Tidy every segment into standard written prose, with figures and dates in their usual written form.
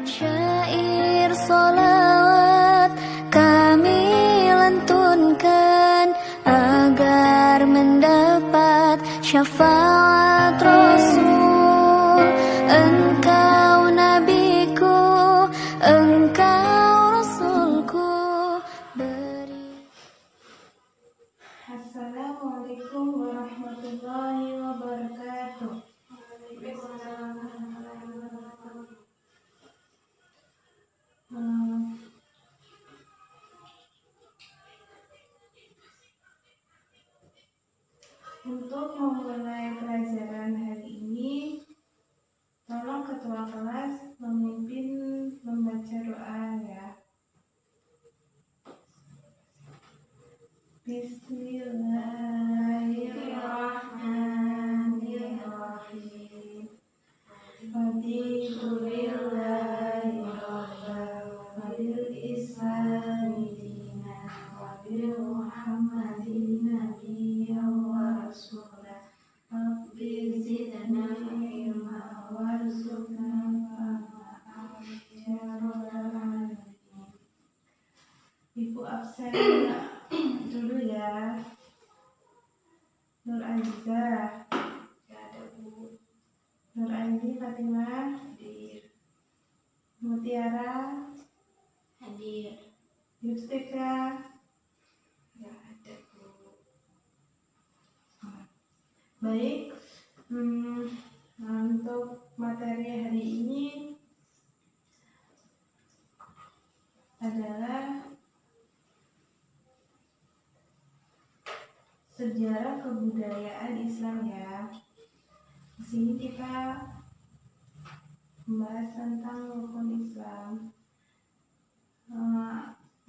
Syair solawat kami lantunkan agar mendapat syafaat Rasul. Engkau nabiku, engkau rasulku, beri. Assalamualaikum warahmatullahi wabarakatuh. Untuk memulai pelajaran hari ini, tolong ketua kelas memimpin membaca doa ya. Bismillahirrahmanirrahim. Fadikulillahi rabban wa bil islami dinan wa bil muhammadin nabiyyan wa rasulah. Rabbi zidna ilma warzuqna fahma ya rabbal alamin. Ibu absen dulu ya. Nur Aziza, ya ada Bu. Nur Aini Fatimah hadir. Mutiara hadir. Yustika, ya ada Bu. Baik, untuk materi hari ini adalah sejarah kebudayaan Islam ya. Di sini kita membahas tentang rukun Islam.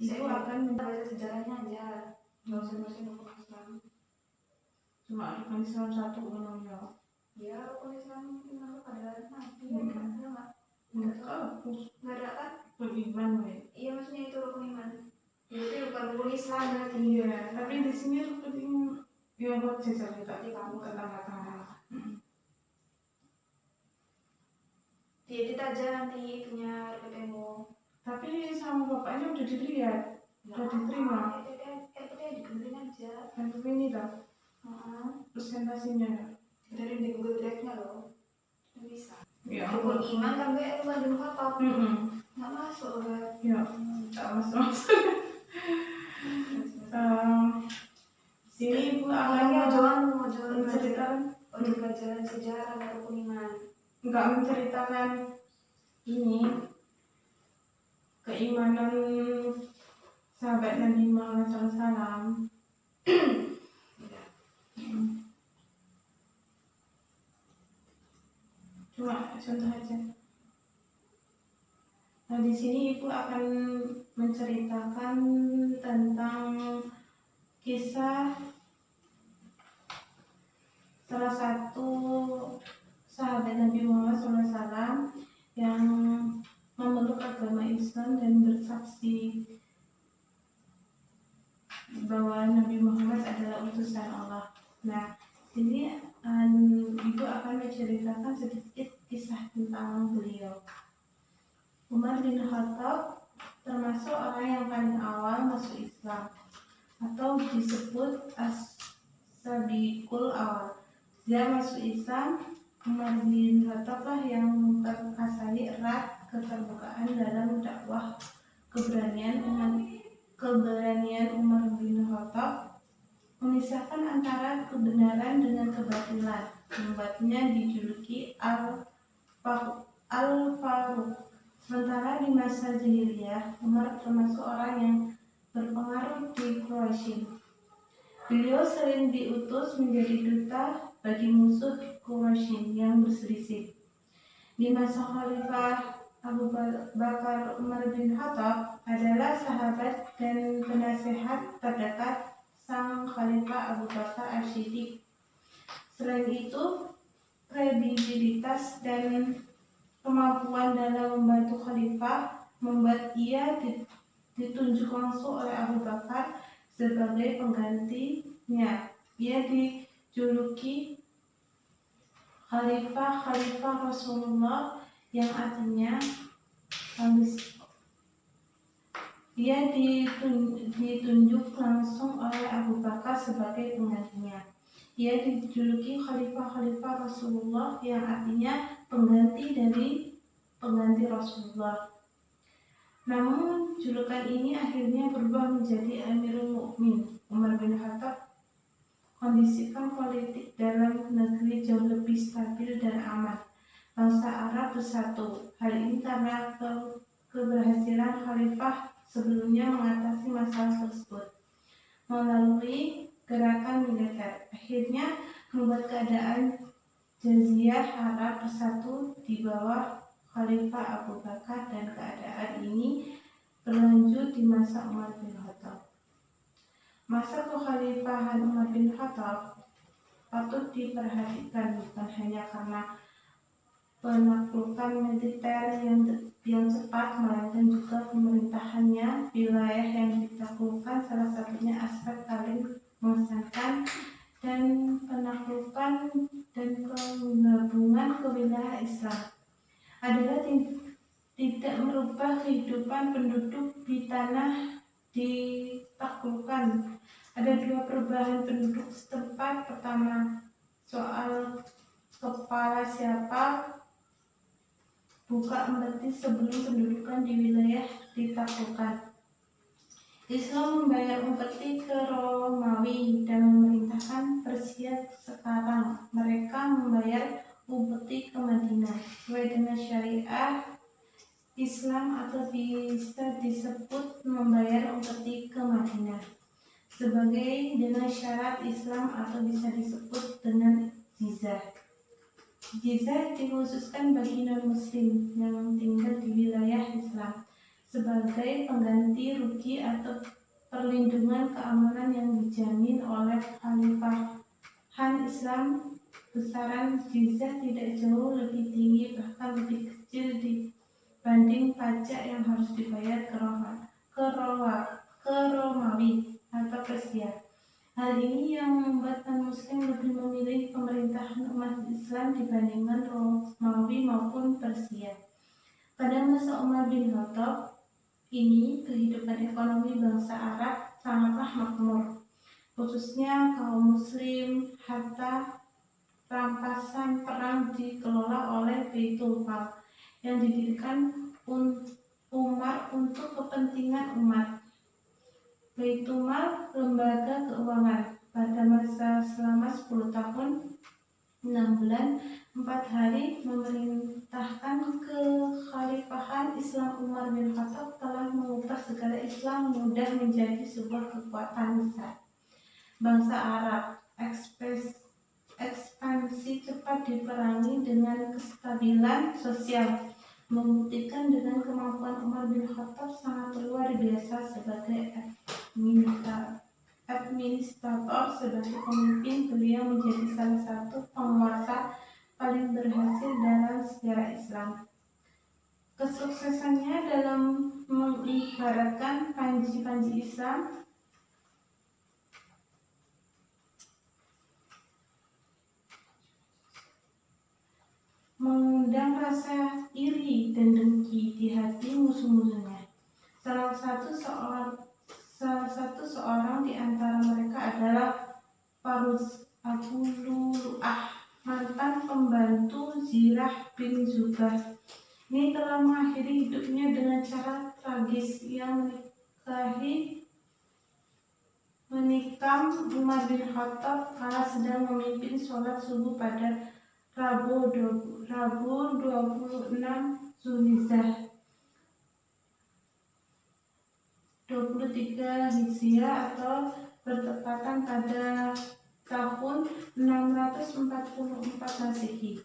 Ibu akan membaca sejarahnya aja, nggak usah baca rukun Islam. Cuma rukun Islam satu ya. Ya, rukun Islam itu adalah nabi, Enggak, nggak ada kan? beriman ya. Iya, maksudnya itu rukun iman. Jadi bukan rukun Islam berarti. Iya, tapi di sini rukun iman yang buat cerita kamu tentang diedit aja nanti punya RPTmu. Tapi sama bapaknya udah dilihat, udah diterima. RPT dibenerin aja. Yang ini dah presentasinya. Dari di Google Drive-nya loh. Bisa. Ya. Rukun iman kan gue itu Bandung Kotop. Nggak masuk kan? Ya, tak masuk. Sini Ibu akan mau jalan menceritakan, pelajaran sejarah dan rukun iman. enggak menceritakan ini keimanan sahabat Nabi Muhammad SAW. Cuma contoh aja. Nah, di sini Ibu akan menceritakan tentang kisah salah satu sahabat Nabi Muhammad SAW yang memeluk agama Islam dan bersaksi bahwa Nabi Muhammad adalah utusan Allah. Nah, ini Ibu akan menceritakan sedikit kisah tentang beliau. Umar bin Khattab termasuk orang yang paling awal masuk Islam atau disebut as-sabiqul awal. Dia masuk Islam, Umar bin Khattab lah yang memperkasai erat keterbukaan dalam dakwah. Keberanian Umar bin Khattab memisahkan antara kebenaran dengan kebatilan, membuatnya dijuluki Al-Faruq. Sementara di masa jahiliyah, Umar termasuk orang yang berpengaruh di Quraisy. Beliau sering diutus menjadi duta bagi musuh Quraisy yang berselisih. Di masa Khalifah Abu Bakar, Umar bin Khattab adalah sahabat dan penasehat terdekat sang Khalifah Abu Bakar As-Siddiq. Selain itu, kredibilitas dan kemampuan dalam membantu Khalifah membuat ia ditunjuk langsung oleh Abu Bakar sebagai penggantinya. Ia dijuluki Khalifah Rasulullah yang artinya Dia ditunjuk langsung oleh Abu Bakar sebagai penggantinya. Dia dijuluki Khalifah Rasulullah, yang artinya pengganti dari pengganti Rasulullah. Namun julukan ini akhirnya berubah menjadi Amirul Mukminin. Umar bin Khattab kondisikan politik dalam negeri jauh lebih stabil dan aman. Bangsa Arab bersatu. Hal ini karena keberhasilan khalifah sebelumnya mengatasi masalah tersebut melalui gerakan militer. Akhirnya membuat keadaan Jazirah Arab bersatu di bawah Khalifah Abu Bakar, dan keadaan ini berlanjut di masa Umar bin Khattab. Masa kekhalifahan Umar bin Khattab patut diperhatikan bukan hanya karena penaklukan militer yang cepat, melainkan juga pemerintahannya. Wilayah yang ditaklukkan salah satunya aspek paling mengesankan, dan penaklukan dan penggabungan ke wilayah Islam adalah tidak merubah kehidupan penduduk di tanah ditaklukkan. Ada dua perubahan penduduk setempat. Pertama, soal kepala siapa buka empeti sebelum pendudukan di wilayah ditaklukkan. Islam membayar upeti ke Romawi dan memerintahkan Persia. Sekarang mereka membayar upeti ke Madinah sesuai dengan syariah Islam, atau bisa disebut membayar upeti ke Madinah sebagai dengan syarat Islam, atau bisa disebut dengan jizyah. Jizyah dikhususkan bagi non-muslim yang tinggal di wilayah Islam sebagai pengganti rugi atau perlindungan keamanan yang dijamin oleh khalifahan Islam. Besaran jizyah tidak jauh lebih tinggi, bahkan lebih kecil dibanding pajak yang harus dibayar ke Romawi atau Persia. Hal ini yang membuat non-muslim lebih memilih pemerintahan umat Islam dibandingkan Romawi maupun Persia. Pada masa Umar bin Khattab ini, kehidupan ekonomi bangsa Arab sangatlah makmur, khususnya kaum muslim. Harta rampasan perang dikelola oleh Baitul Mal yang didirikan Umar untuk kepentingan umat. Baitul Mal, lembaga keuangan, pada masa selama 10 tahun, 6 bulan, 4 hari memerintahkan kekhalifahan Islam, Umar bin Khattab telah mengubah segala Islam mudah menjadi sebuah kekuatan besar. Bangsa Arab ekspansi cepat diperangi dengan kestabilan sosial, membuktikan dengan kemampuan Umar bin Khattab sangat luar biasa sebagai administrator. Sebagai pemimpin, beliau menjadi salah satu penguasa paling berhasil dalam sejarah Islam. Kesuksesannya dalam mengibaratkan panji-panji Islam mengundang rasa iri dan dengki di hati musuh-musuhnya. Salah satu seorang di antara mereka adalah Farus Abu Lu'lu'ah, mantan pembantu Zirah bin Zubair. Ini telah mengakhiri hidupnya dengan cara tragis. Yang menikam Umar bin Khattab kala sedang memimpin sholat subuh pada Rabu 26 Zulhijjah 23 Hijriah, atau bertepatan pada tahun 644 Masehi.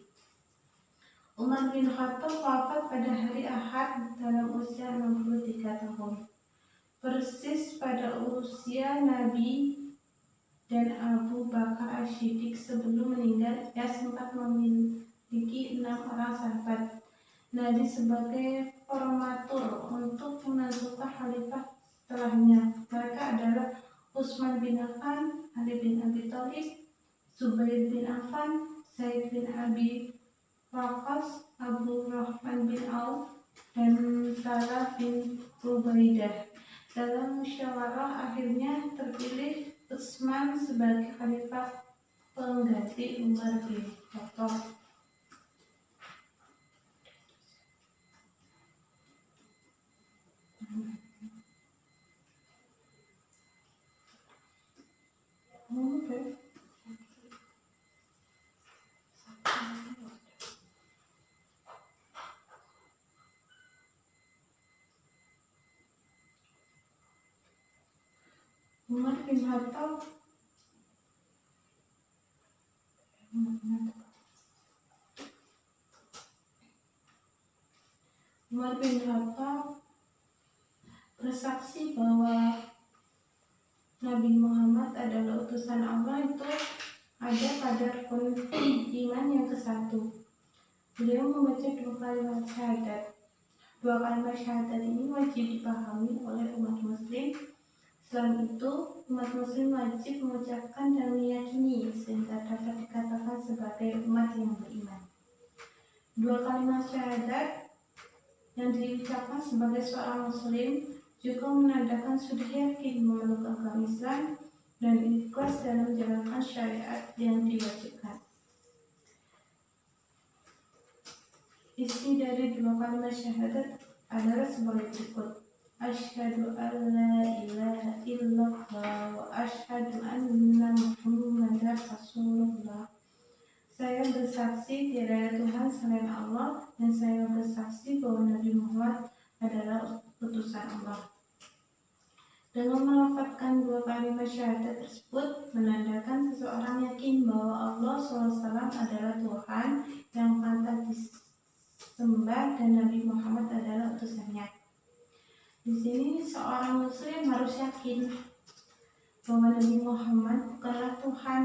Umar bin Khattab wafat pada hari Ahad dalam usia 63 tahun, persis pada usia Nabi dan Abu Bakar As-Siddiq. Sebelum meninggal, ia sempat memiliki 6 orang sahabat Nabi sebagai formatur untuk menentukan khalifah setelahnya. Mereka adalah Utsman bin Affan, Ali bin Abi Thalib, Zubair bin Affan, Zaid bin Abi Waqqas, Abu Rahman bin Auf, dan Salah bin Ubaidah. Dalam musyawarah akhirnya terpilih Utsman sebagai khalifah pengganti Umar bin Khattab. Umar bin Khattab bersaksi bahwa Nabi Muhammad adalah utusan Allah itu ada pada rukun iman yang ke-1. Beliau membaca 2 kalimat syahadat. 2 kalimat syahadat ini wajib dipahami oleh umat muslim. Selain itu, umat muslim wajib mengucapkan dan meyakini sehingga dapat dikatakan sebagai umat yang beriman. 2 kalimat syahadat yang diucapkan sebagai seorang muslim juga menandakan sudah yakin memeluk agama Islam dan ikhlas dalam menjalankan syariat yang diwajibkan. Isi dari 2 kalimat syahadat adalah sebagai berikut. Asyhadu an la ilaha illallah wa asyhadu anna Muhammadar Rasulullah. Saya bersaksi tiada ada Tuhan selain Allah dan saya bersaksi bahwa Nabi Muhammad adalah utusan Allah. Dengan melafazkan 2 kalimat syahadat tersebut menandakan seseorang yakin bahwa Allah SWT adalah Tuhan yang pantas disembah dan Nabi Muhammad adalah utusannya. Di sini seorang muslim harus yakin bahwa Nabi Muhammad bukanlah Tuhan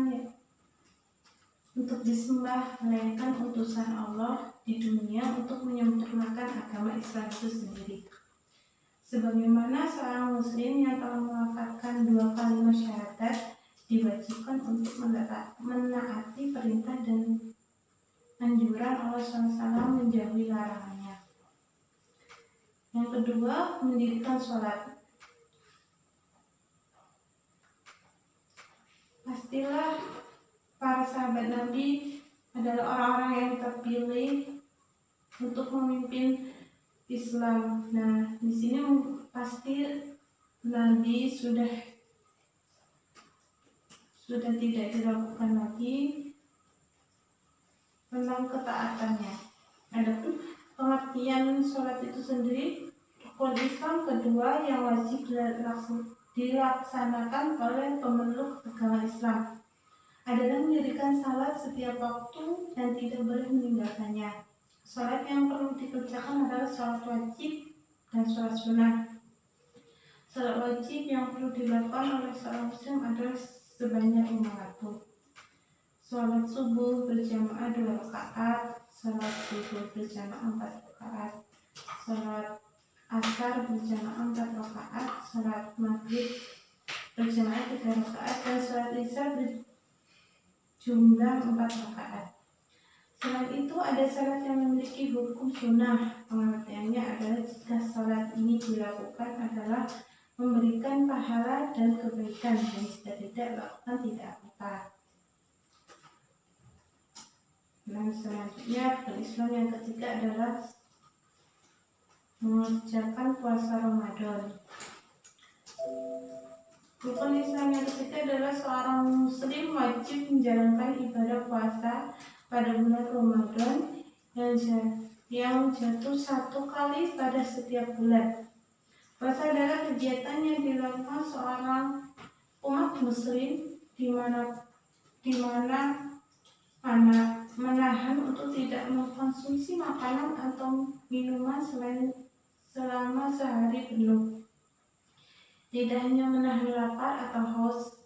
untuk disembah, melainkan utusan Allah di dunia untuk menyempurnakan agama Islam itu sendiri. Sebagaimana seorang muslim yang telah melafazkan 2 kalimat syahadat diwajibkan untuk menaati perintah dan anjuran Allah SWT menjauhi larangannya. Yang kedua, mendirikan sholat. Pastilah para sahabat Nabi adalah orang-orang yang terpilih untuk memimpin Islam. Nah, di sini pasti Nabi sudah tidak dilakukan lagi tentang ketaatannya. Adapun pengertian sholat itu sendiri rukun Islam kedua yang wajib dilaksanakan oleh pemeluk agama Islam adalah mendirikan salat setiap waktu dan tidak boleh meninggalkannya. Salat yang perlu dikerjakan adalah salat wajib dan salat sunnah. Salat wajib yang perlu dilakukan oleh seorang muslim adalah sebanyak 5 waktu. Salat subuh berjamaah 2 rakaat, salat zuhur berjamaah 4 rakaat, salat asar berjamaah 4 rakaat, salat maghrib berjamaah 3 rakaat, dan salat isya berjumlah 4 rakaat. Selain itu ada salat yang memiliki hukum sunnah. Pengertiannya adalah jika salat ini dilakukan adalah memberikan pahala dan kebaikan, dan jika tidak lakukan tidak apa. Dan selanjutnya rukun Islam yang ketiga adalah mengerjakan puasa Ramadan. Rukun Islam yang ketiga adalah seorang muslim wajib menjalankan ibadah puasa pada bulan Ramadan yang jatuh 1 kali pada setiap bulan. Puasa adalah kegiatan yang dilakukan seorang umat muslim di mana menahan untuk tidak mengkonsumsi makanan atau minuman selama sehari penuh. Tidak hanya menahan lapar atau haus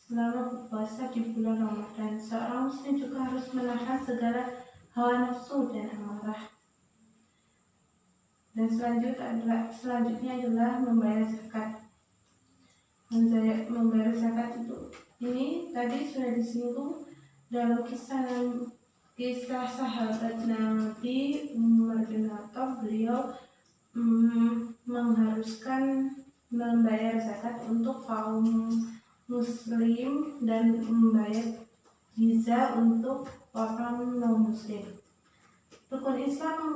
selama berpuasa di bulan Ramadan, seorang muslim juga harus menahan segala hawa nafsu dan amarah. Dan selanjutnya adalah membayar zakat. Membayar zakat ini tadi sudah disinggung dalam kisah sahabat Nabi Umar bin Khattab. Beliau mengharuskan membayar zakat untuk kaum muslim dan membayar jizya untuk orang non muslim. Rukun Islam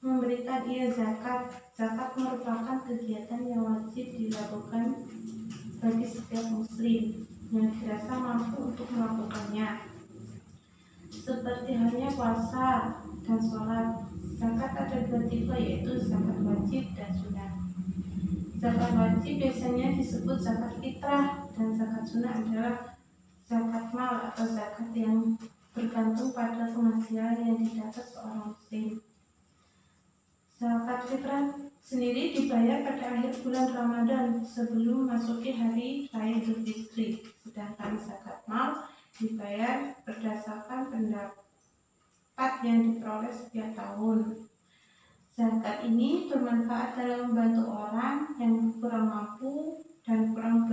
memberikan ia zakat. Zakat merupakan kegiatan yang wajib dilakukan bagi setiap muslim yang dirasa mampu untuk melakukannya, seperti halnya puasa dan sholat. Zakat ada dua tipe, yaitu zakat wajib dan sunat. Zakat wajib biasanya disebut zakat fitrah, dan zakat sunat adalah zakat mal atau zakat yang bergantung pada penghasilan yang didapat seorang muslim. Zakat fitrah sendiri dibayar pada akhir bulan Ramadan sebelum masuki hari raya Idul Fitri, sedangkan zakat mal dibayar berdasarkan pendapat yang diperoleh setiap tahun. Zakat ini bermanfaat dalam membantu orang yang kurang mampu dan kurang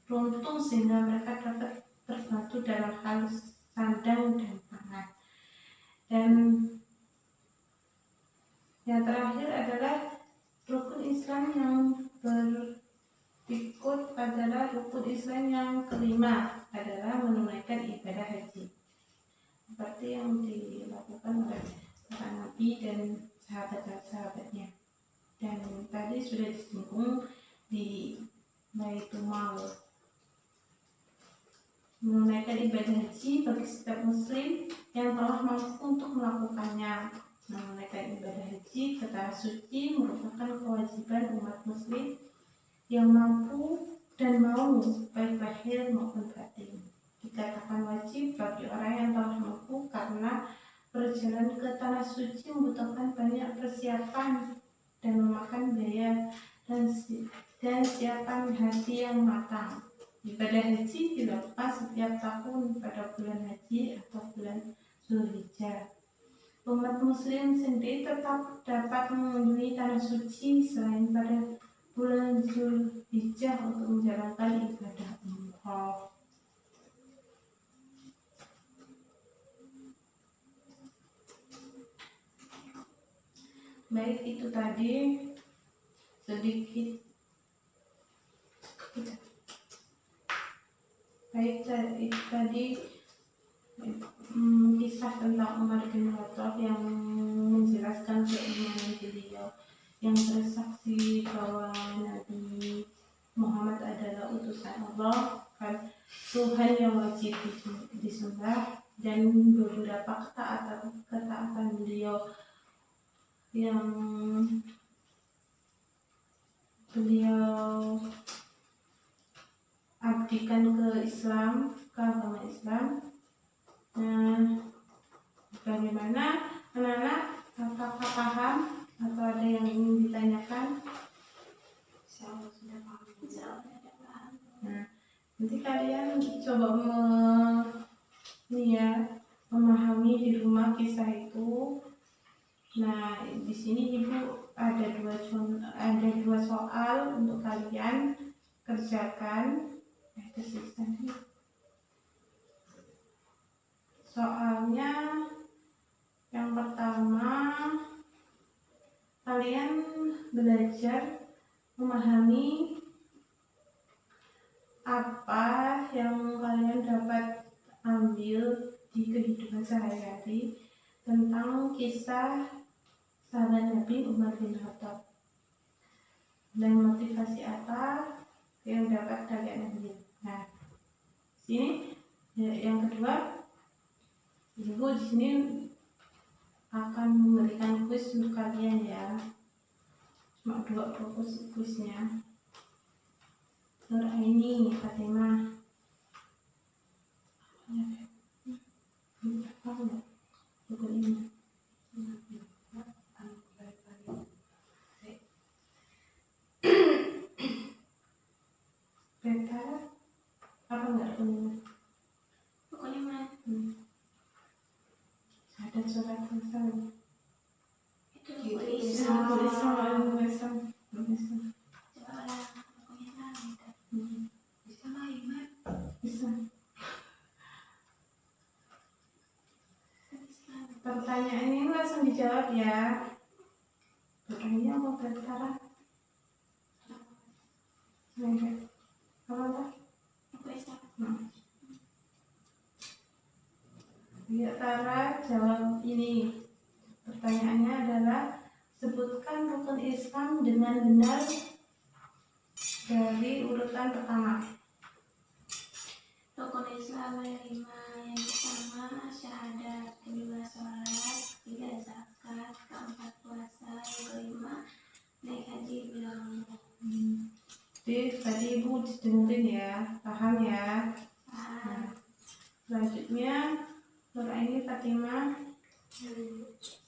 beruntung sehingga mereka dapat terbantu dalam hal sandang dan pangan. Dan yang terakhir adalah rukun Islam yang berikut adalah rukun Islam yang kelima adalah menunaikan ibadah haji, seperti yang dilakukan oleh para nabi dan sahabat-sahabatnya. Dan tadi sudah disinggung di Baitul Mal. Menunaikan ibadah haji bagi setiap muslim yang telah mampu untuk melakukannya. Menunaikan ibadah haji ke tanah suci merupakan kewajiban umat muslim yang mampu dan mau, baik lahir maupun batin. Dikatakan wajib bagi orang yang telah mampu karena perjalanan ke tanah suci membutuhkan banyak persiapan dan memakan biaya dan siapan hati yang matang. Ibadah haji dilakukan setiap tahun pada bulan haji atau bulan Zulhijjah. Umat muslim sendiri tetap dapat mengunjungi tanah suci selain pada bulan Zulhijjah untuk menjalankan ibadah umrah. Baik, itu tadi sedikit. Baik, itu tadi kisah tentang Umar bin Khattab yang menjelaskan keimanan beliau, yang bersaksi bahwa Nabi Muhammad adalah utusan Allah, Tuhan yang wajib disembah, dan beberapa ketaatan beliau yang beliau abdikan ke Islam, ke agama Islam. Nah, bagaimana anak-anak, apakah paham atau ada yang ingin ditanyakan? Insyaallah sudah paham. Nah, nanti kalian coba memahami di rumah kisah itu. Nah, di sini Ibu ada dua soal untuk kalian kerjakan. Soalnya yang pertama, kalian belajar memahami apa yang kalian dapat ambil di kehidupan sehari-hari tentang kisah sahabat Nabi Umar bin Khattab, dan motivasi apa yang dapat kalian ambil. Nah, sini yang kedua, Ibu di sini akan memberikan kuis untuk kalian ya. Cuma dua kuisnya. Surah ini Fatimah. Buku ini. Beta apa enggak punya? Pokoknya mana? Ada surat Islam. Itu Gitu. Islam. Islam. Coba lah, pokoknya mana itu? Bisa main. Islam. Islam. Pertanyaan ini langsung dijawab ya. Ini apa berkara? Apa? Ya, Tara jawab ini. Pertanyaannya adalah sebutkan rukun Islam dengan benar dari urutan pertama. Rukun Islam ada 5. Yang pertama syahadat, kedua sholat, ketiga zakat, keempat puasa, yang kelima naik haji bilang. Jadi tadi Ibu dengerin ya, paham ya. Paham. Selanjutnya Nuraini Fatimah,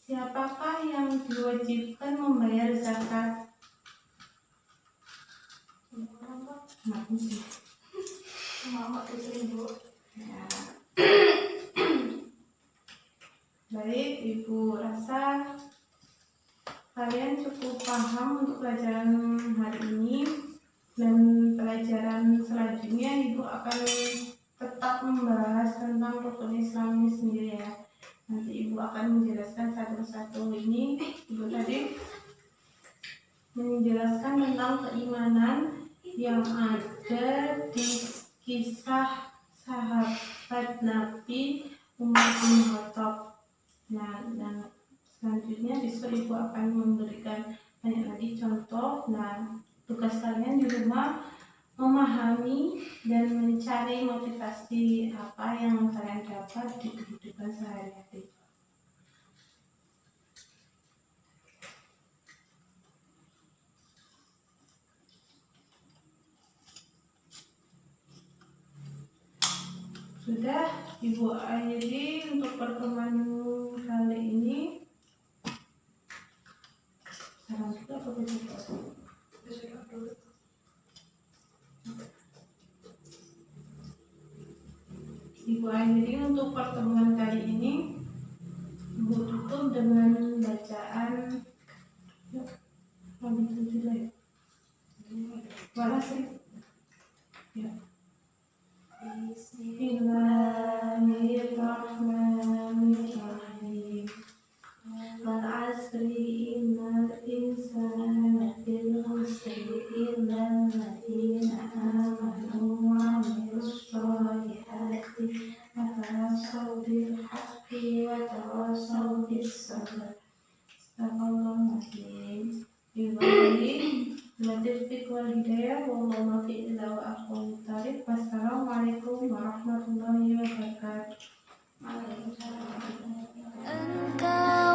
siapakah yang diwajibkan membayar zakat? Maaf sih. Mama Ibu. Ya. Baik, Ibu rasa kalian cukup paham untuk pelajaran hari ini, dan pelajaran selanjutnya Ibu akan tetap membahas tentang rukun Islam ini sendiri ya. Nanti Ibu akan menjelaskan satu-satu ini. Ibu tadi menjelaskan tentang keimanan yang ada di kisah sahabat Nabi Umar bin Khattab. Nah, dan selanjutnya besok Ibu akan memberikan banyak lagi contoh. Nah, tugas kalian di rumah memahami dan mencari motivasi apa yang kalian dapat di kehidupan sehari-hari. Sudah Ibu akhiri untuk pertemuan kali ini. Salam juga apa besok? Ibu akhiri untuk pertemuan kali ini. Ibu tutup dengan bacaan Walhasil. Ya. Bismillahirrahmanirrahim. Wal asri innal insana lafi khusri illa alladziina aamanu wa 'amilus sholihati wa tawassaw bil haqqi wa tawassaw bis sabr. Astagfirullahaladzim. Wassalamualaikum warahmatullahi wabarakatuh. Waalaikumsalam. Engkau